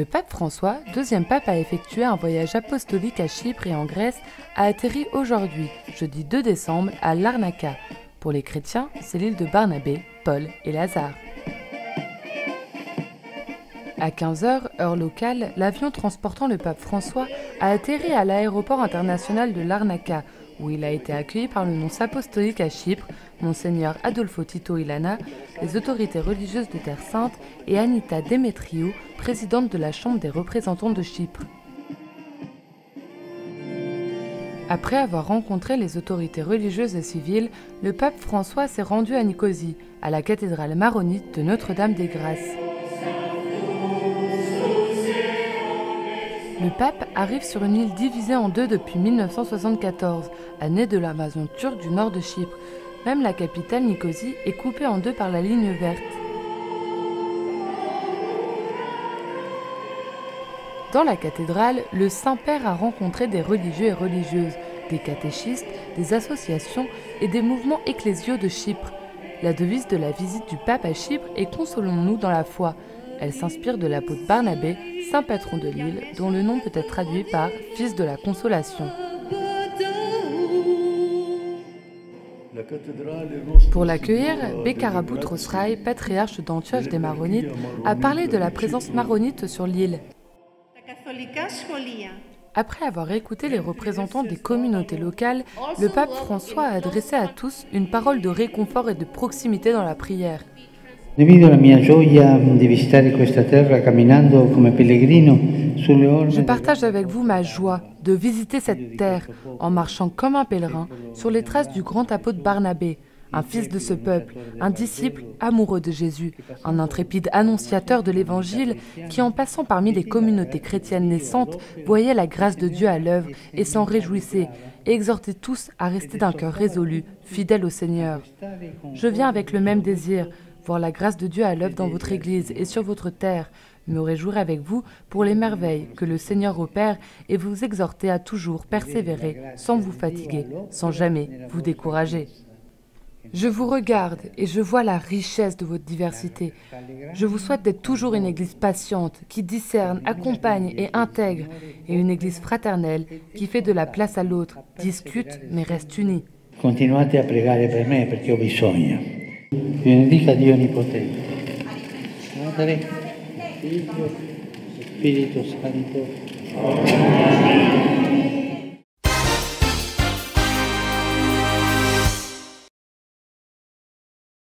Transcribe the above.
Le pape François, deuxième pape à effectuer un voyage apostolique à Chypre et en Grèce, a atterri aujourd'hui, jeudi 2 décembre, à Larnaca. Pour les chrétiens, c'est l'île de Barnabé, Paul et Lazare. À 15h, heure locale, l'avion transportant le pape François a atterri à l'aéroport international de Larnaca, où il a été accueilli par le nonce apostolique à Chypre, Monseigneur Adolfo Tito Ilana, les autorités religieuses de Terre Sainte et Anita Demetriou, présidente de la Chambre des représentants de Chypre. Après avoir rencontré les autorités religieuses et civiles, le pape François s'est rendu à Nicosie, à la cathédrale maronite de Notre-Dame des Grâces. Le pape arrive sur une île divisée en deux depuis 1974, année de l'invasion turque du nord de Chypre. Même la capitale Nicosie est coupée en deux par la ligne verte. Dans la cathédrale, le Saint-Père a rencontré des religieux et religieuses, des catéchistes, des associations et des mouvements ecclésiaux de Chypre. La devise de la visite du pape à Chypre est « Consolons-nous dans la foi ». Elle s'inspire de l'apôtre Barnabé, saint patron de l'île, dont le nom peut être traduit par « fils de la consolation ». Pour l'accueillir, Bekara Boutros-Rai, patriarche d'Antioche des Maronites, a parlé de la présence maronite sur l'île. Après avoir écouté les représentants des communautés locales, le pape François a adressé à tous une parole de réconfort et de proximité dans la prière. Je partage avec vous ma joie de visiter cette terre en marchant comme un pèlerin sur les traces du grand apôtre Barnabé, un fils de ce peuple, un disciple amoureux de Jésus, un intrépide annonciateur de l'Évangile qui, en passant parmi les communautés chrétiennes naissantes, voyait la grâce de Dieu à l'œuvre et s'en réjouissait, et exhortait tous à rester d'un cœur résolu, fidèle au Seigneur. Je viens avec le même désir, voir la grâce de Dieu à l'œuvre dans votre Église et sur votre terre, me réjouir avec vous pour les merveilles que le Seigneur opère et vous exhorter à toujours persévérer sans vous fatiguer, sans jamais vous décourager. Je vous regarde et je vois la richesse de votre diversité. Je vous souhaite d'être toujours une Église patiente, qui discerne, accompagne et intègre, et une Église fraternelle qui fait de la place à l'autre, discute mais reste unie. Continuate a pregare per me perché ho bisogno. Vi benedica Dio Onnipotente. Padre, Figlio, Spirito Santo.